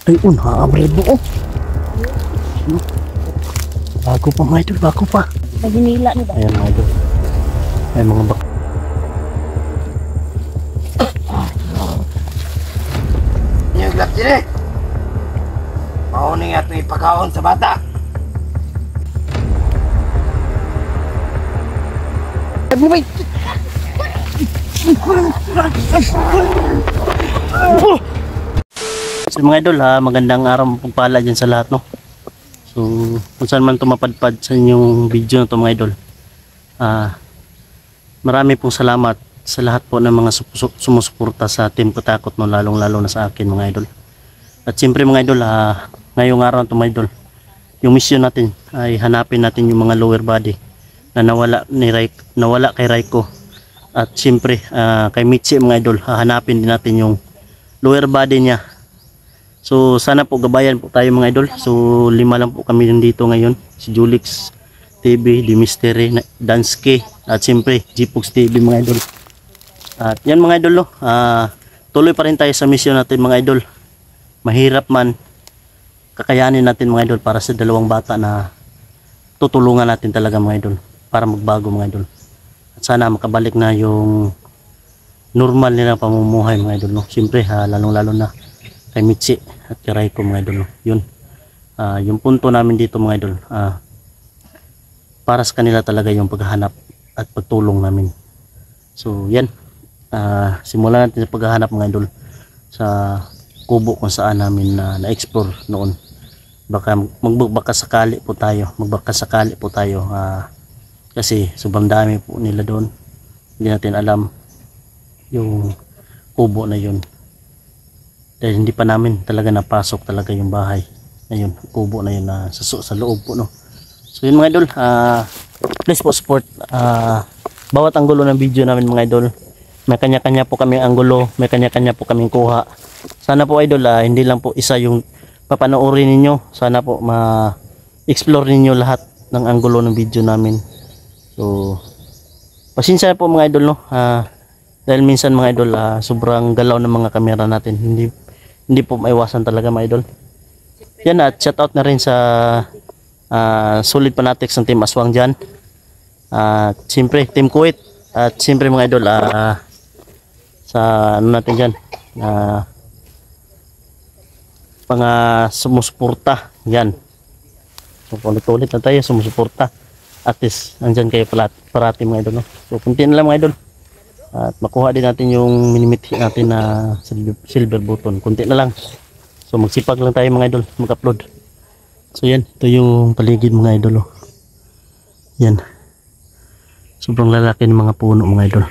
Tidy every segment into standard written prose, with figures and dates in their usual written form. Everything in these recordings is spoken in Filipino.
Ay, abre buo. Bago pa mga idol, bago pa. Naginila ni ba? Ayan mga idol. Ay mga bak. Yung glap din eh. Mauning at may pagkaon sa bata. Ay, bumay! So mga idol ha, magandang araw pong pala dyan sa lahat no. So kung saan man tumapadpad sa inyong video na to mga idol, marami pong salamat sa lahat po ng mga sumusuporta sa Team Kutakot no, lalong lalo na sa akin mga idol. At siyempre mga idol, ngayong araw na to mga idol, yung mission natin ay hanapin natin yung mga lower body na nawala kay Raiko. At siyempre kay Mitzi mga idol, hahanapin din natin yung lower body niya. So sana po gabayan po tayo mga idol. So 5 lang po kami nandito ngayon. Si Julix TV, The Mystery, Dansky, at siyempre Gpox TV mga idol. At yan mga idol no, tuloy pa rin tayo sa mission natin mga idol. Mahirap man, kakayanin natin mga idol para sa dalawang bata na tutulungan natin talaga mga idol para magbago mga idol. At sana makabalik na yung normal nila pamumuhay mga idol no. Siyempre lalong lalo na kay Mitzi at kay Raiko mga idol no. Yun, yung punto namin dito mga idol, para sa kanila talaga yung paghahanap at pagtulong namin. So yan, simulan natin sa paghahanap mga idol sa kubo kung saan namin na-explore noon. Baka sakali po tayo, kasi sobrang dami po nila doon. Hindi natin alam yung kubo na yun dahil hindi pa namin talaga napasok talaga yung bahay na yun, kubo na yun sa loob po no. So yun mga idol, please po support bawat anggulo ng video namin mga idol. May kanya-kanya po kaming anggulo, may kanya-kanya po kaming kuha. Sana po idol, hindi lang po isa yung papanoorin ninyo. Sana po ma-explore ninyo lahat ng anggulo ng video namin. So pasensya po mga idol no, dahil minsan mga idol sobrang galaw ng mga kamera natin, hindi po maiwasan talaga mga idol. Yan, at shout out na rin sa Solid Fanatics ng Team Aswang dyan, at siyempre Team Kuwait, at siyempre mga idol sa ano natin dyan, mga sumusuporta yan. So ulit-ulit na tayo sumusuporta, at least andyan kayo parati mga idol no? So kunti na lang mga idol at makuha din natin yung minimit natin na silver button. Kunti na lang, so magsipag lang tayo mga idol mag-upload. So yan, ito yung paligid mga idol oh. Yan, sobrang lalaki ng mga puno mga idol.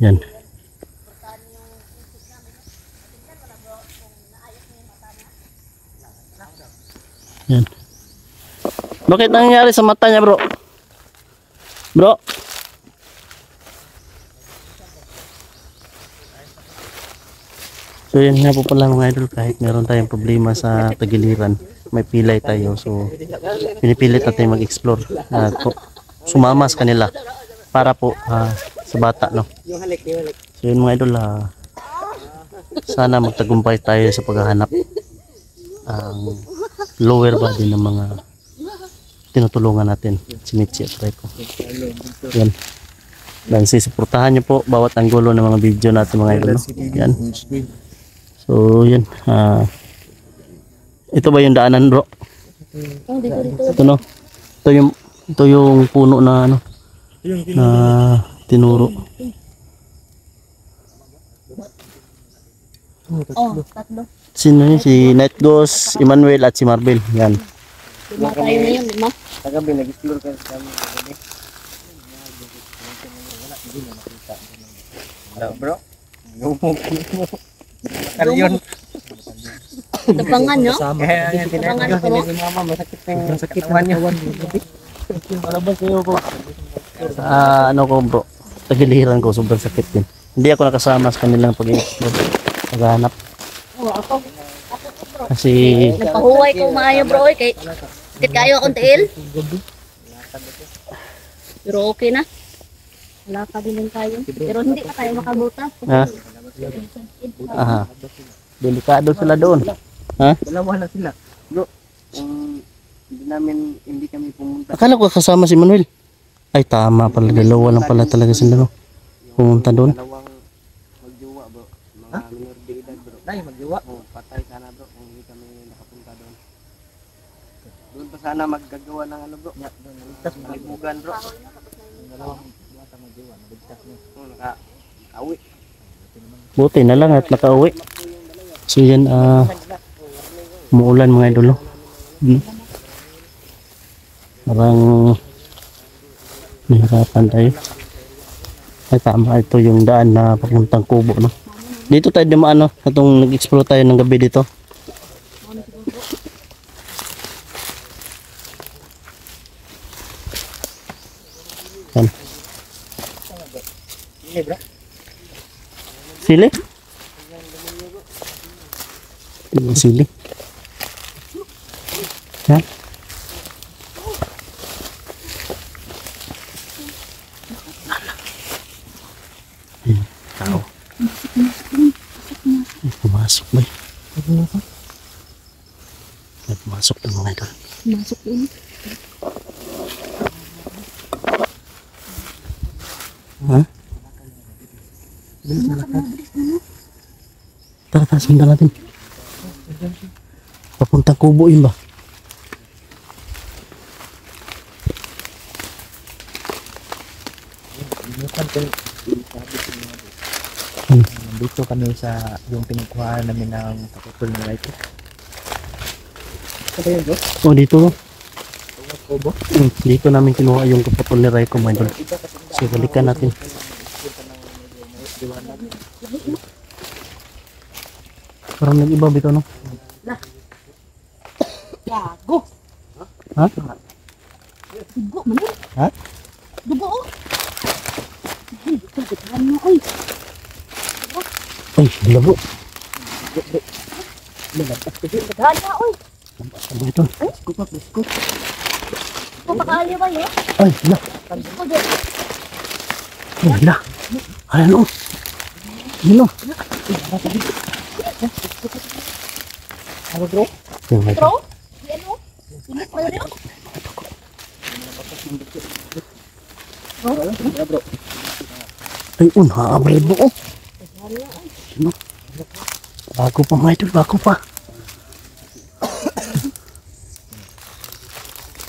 Yan, yan. Bakit nangyari sa mata niya bro? So yun nga po pala mga idol, kahit meron tayong problema sa tagiliran, may pilay tayo. So pinipilit natin mag-explore at sumama sa kanila para po sa bata no. So yun mga idol, sana magtagumpay tayo sa paghahanap ang lower body ng mga tinutulungan natin, si Mitzi at Raiko. Yan, dan suportahan nyo po bawat anggulo ng mga video natin mga idol no? Yan. So yan, ito ba yung daanan bro? Ito no, ito yung puno na ano na tinuro. Tatlo. Sino yun? Si Night Ghost, Emmanuel at si Marvel. Yan. Lima tayo na yun, lima. Kagabi nag-explore ka sa kami kagabi. Bro, Makaryon. Tabangan no? Kaya Tabangan ko mo? si mama masakit ng katawan niya. Malabas kayo po. Sa ano ko bro, tagiliran ko sobrang sakit din. Hindi ako nakasama sa kanilang pag-explore, paghahanap. Ako Kasi nagpahuway ko maayo bro kay sakit kayo akong tiil. Pero okay na. Wala ka din tayo. Pero hindi pa tayo makabutas. aha. Delikado sila doon. Ha? Dalawa na sila. Bro, hindi kami pumunta. Akala ko kasama si Manuel. Ay tama pala, dalawa lang pala talaga sila no. Pumunta doon. Dalawang magjowa bro. Mga minor de edad bro. Dahil magjowa? Oo, patay sana bro kung hindi kami nakapunta doon. Doon pa sana maggagawa ng ano bro. Ligtas malibugan bro. Dalawang bata magjowa, ligtas mo. Oo, nakauwi. Buti na lang at nakauwi. So yan, umuulan mga idol. No? Parang nahirapan tayo. Ay tama, ito yung daan na papuntang Kubo. No? Dito tayo dumaan, no? Itong nag-explore tayo ng gabi dito. Yan. Sili? Yung sili. Yan. Ayan, tao. Ay, pumasok ba? Ay, pumasok ng mga idol. Masuk ini. Ha? Tara, tara, sundan natin. Papuntang Kubo yun ba? Dito kami sa yung pinagkuhaan namin ng kapatol na light. Ano yun bro? Oh, dito. Kubo? Dito namin kinuha yung kapatol ni Raiko, mga idol. So, balikan natin. Parang nag-iba bito, no? Gago. Ha? Dugo man. Ha? Dugo oh. Ay, pagkatahan mo ay. Ay, labo. Pagkatahan mo oy. Ano ito? Scoop up, scoop. Papakali ba yun? Ay, la. Gusto din. Ay, la. Ay, ano? Ano? Ano bro? Yung mga Bro? Yan mo? Sulit pa rin oh. Wala bro. ay, unhaabay buo. Ano? Bago pa mga idol, bago pa.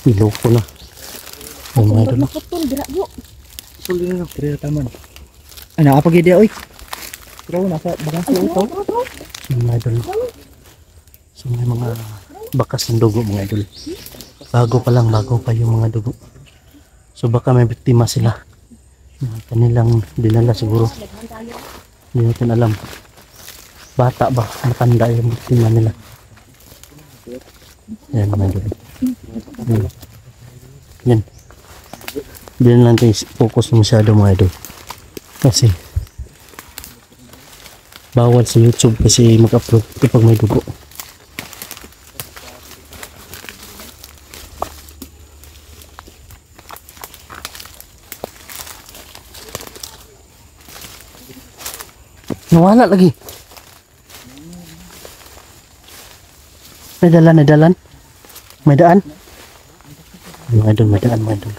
Iloko na. Ay, mga idol. Makutun, dira yuk. Sulit na pero taman. Ay nakapag idea oy. Bro, nasa bakas na ito. Mga idol. So may mga bakas ng dugo mga idol. Bago pa lang, bago pa yung mga dugo. So baka may biktima sila. Na kanilang dinala siguro. Hindi natin alam. Bata ba? Matanda yung biktima nila. Yan mga idol. Yan. Yan. Hindi na natin focus masyado mga idol. Kasi bawal sa YouTube kasi mag-upload kapag may dugo. Nawala lagi. May dalan, may dalan. May daan. Mga idol, may daan, mga idol.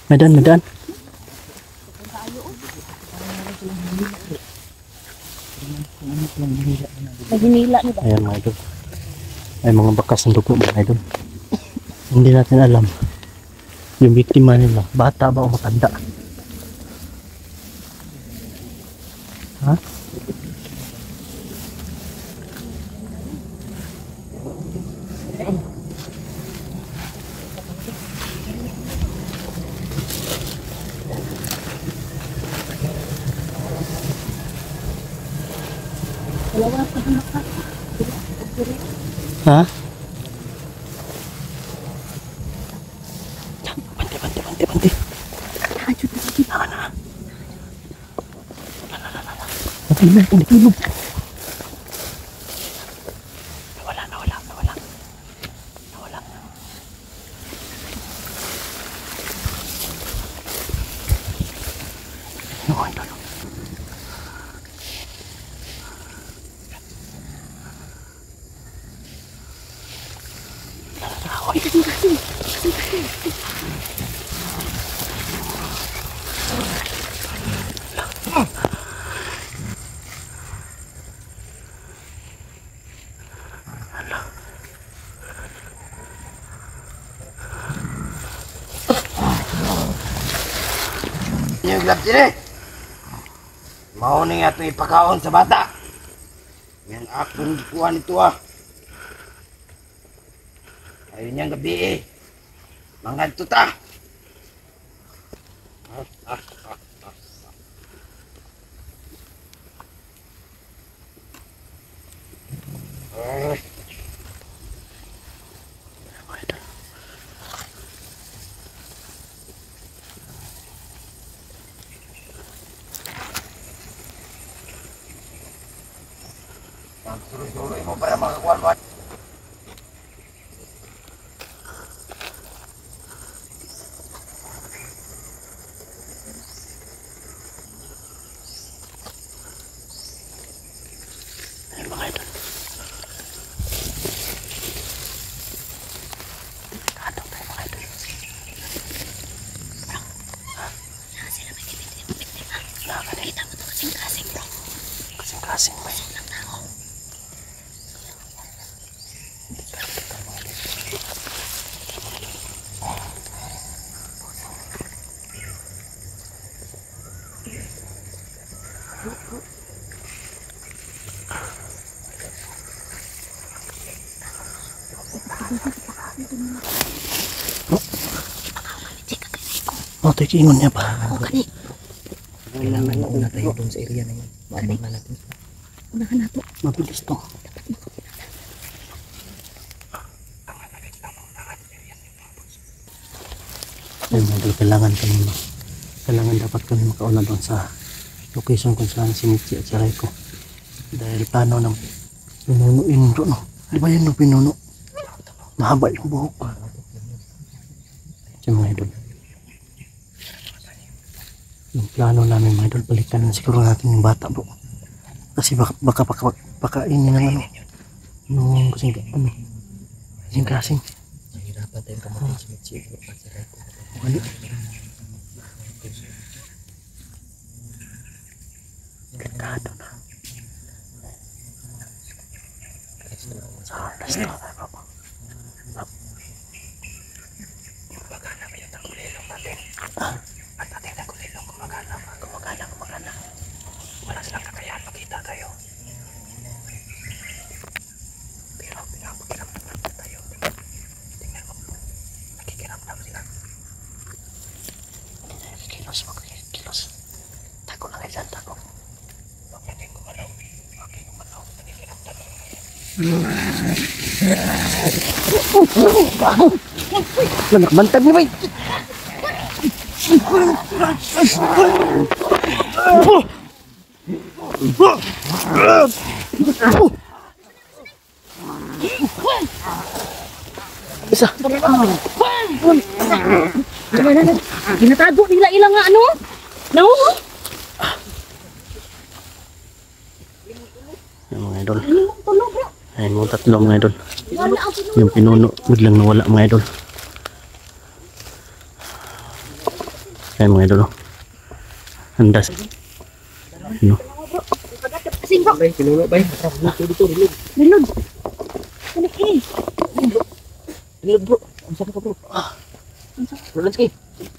May daan, may daan. Naginila ni ba? Ayan mga idol. Ay mga bakas ng dugo mga idol. Hindi natin alam yung biktima nila. Bata ba o matanda? Ha? Ha? Bante, bante, bante, bante. Tama na. Natulog, natulog. Nawala, nawala, nawala. Nawala. ng gloves sila eh. Mauning ato ipakaon sa bata. Yan akong gikuha nito ah. Ayun niyang gabi eh. Mangad to ta. Suruh-suruh mo para makakuha mo. Ayun mga idol. Delikado tayo mga idol. Sila may kipitin ha. Nakita mo to kasing-kasing bro. Kasing-kasing may. Oh, tayo ingon niya pa. Oo, kani. Kailangan mauna tayo doon sa area na yun. Maabang na natin. Unahan na to. Mabilis to. Ayun mga idol, kailangan dapat kami makauna doon sa location kung saan si Michi at si Raiko. Dahil plano ng pinunuin doon. No? Di ba yun yung pinuno? Mahaba yung buhok. Yung mga idol. Yung plano namin mga idol, balikan na siguro natin yung bata bro. Kasi baka pakainin ng ano. Nung kasing. Nahirapan tayong kamatay si Michi. Wali. Delikado na. Sa harness na tayo bro. Magana ba yung tagulilong natin? At ating tagulilong kumagana. Wala silang kakayahan makita tayo. Pero pinapakiramdam natin tayo. Tingnan mo. Nakikiramdam sila. Kilos. Tako lang kayo dyan, tako. Huwag natin gumalaw. Nakikiramdam. Lanak bantag ni bay. Isa. Ginatago nila ilang nga ano? No? Yung mga idol. Tulog bro. Ayun mo tatlo mga idol. Wala ang pinuno. Yung pinuno biglang nawala mga idol. Ayun mga idol. Andas. Ano? Kasing bro. Bay, pinuno bay. Dito. Nilod. Kunik eh. Dilog bro. Ang sarap ka bro. Rolanski.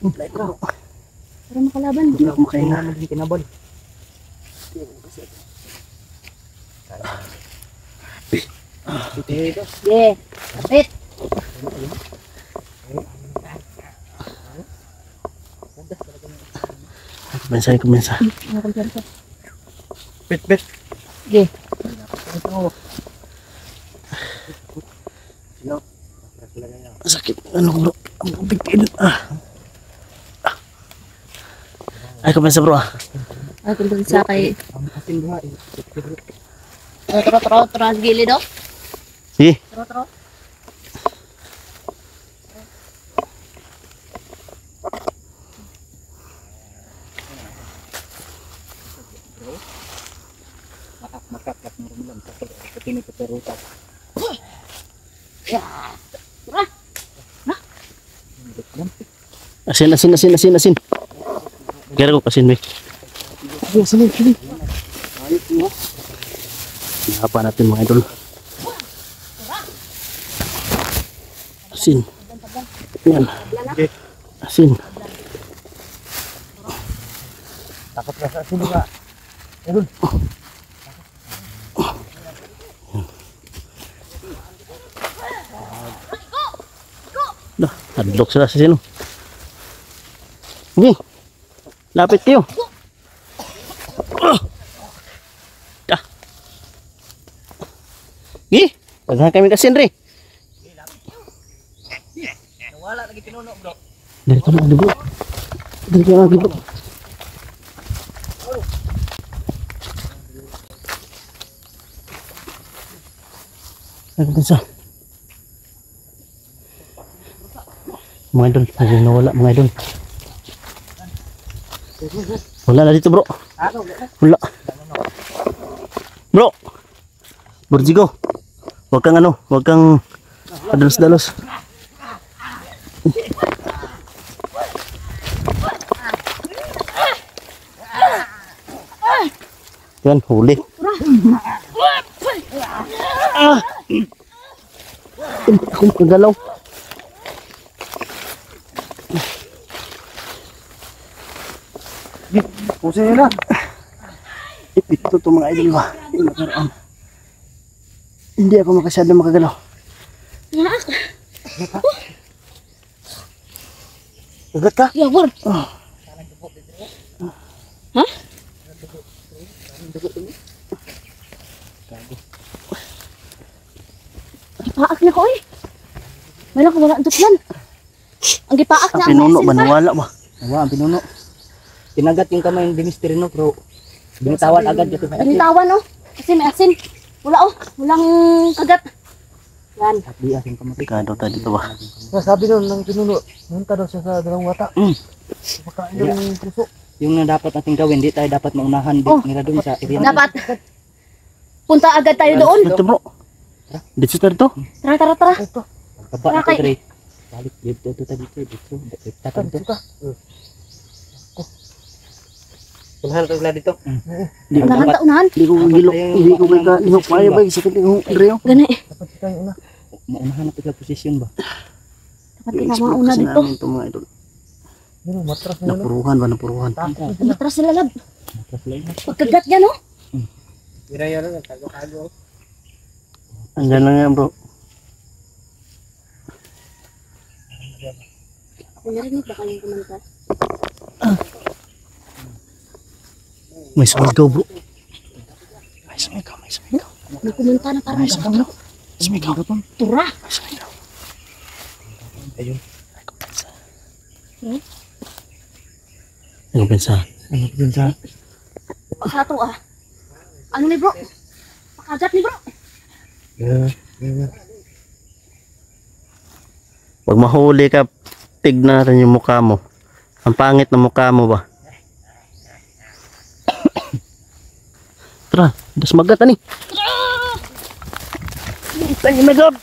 Para makalaban. Hindi ako makaina. Hindi kinabal. Yeah. Kapit. Kumensa. Bet. Yeah. Sakit. Ano bro? Ang bigtil. Ay, kumensa bro. Ay, kung sa kay... Ang ating buha eh. Tro, sa gilid oh. Sige. Tro. Makakak mo rin lang. Pati nagpaparutak. Asin. Kaya ko asin, Mik. Sini. Hapa natin mga idol. Asin. Yan. Asin. Takot na sa sino ka. Idol. Dah, hadlock sila sa sino. Sige. Lapit kayo. Dah. Gi, paghan kami kasi Andre. Wala lagi pinuno bro. Dari ka na bro. Dari ka lagi bro. Ano sa? Mga idol, lagi nawala mga idol. Wala na dito bro. Wala. Bro. Burjigo. Huwag kang ano, huwag kang padalos-dalos. Yan, huli. Ako magagalaw. Pusin nila. Ipito to mga idol ba? Hindi ako makasyado makagalaw. Ugat ka? Ya, Bor. Hah? Gipaak na ko eh. Mayroon ko wala ang tutlan. Ang gipaak na Ang pinuno ba? Nawala ba? Wala ang pinuno. Kinagat yung kamay ng Dimister no bro. Binitawan agad dito. Binitawan oh. Kasi may asin. Wala oh. Walang kagat. Yan. At di asin kamatay. Kado tayo dito ba? Sabi nun ng pinuno, nunta daw siya sa dalawang wata. Makain daw yung puso. Yung na dapat natin gawin, di tayo dapat maunahan Oh. nila dun sa area. Dapat. Punta agad tayo doon. Dito bro. Dito tayo dito. Tara, tara, tara. Baba na Kay- Dre. Balik dito dito. Tatang to. Unahan ko sila dito. Unahan ta, unahan. Hindi ko gilok. Hindi ko kaya lihok pa ba? Sakit ko Andreo. Gani eh. Dapat tayo una. Maunahan na pala posisyon ba? Dapat kita mauna dito. Ito mga idol. Yun, matras na yun. Napuruhan ba? Napuruhan. Matras sila lab. Matras lang. Pagkagat yan oh. Tira yan lang, tago-tago. Andyan lang yan bro. Narinig ba kayong kumanta? May sumigaw bro. May sumigaw. May sumigaw. May kumanta na parang sa kanya. Sumigaw. Tura. May sumigaw. Ayun. May kumpensa. May kumpensa. Ano po dun sa? Sa to ah. Ano ni bro? Pakagat ni bro. Pag mahuli ka, tignan natin yung mukha mo. Ang pangit na mukha mo ba? Tara, das magat ani. Tara! Thank you my God.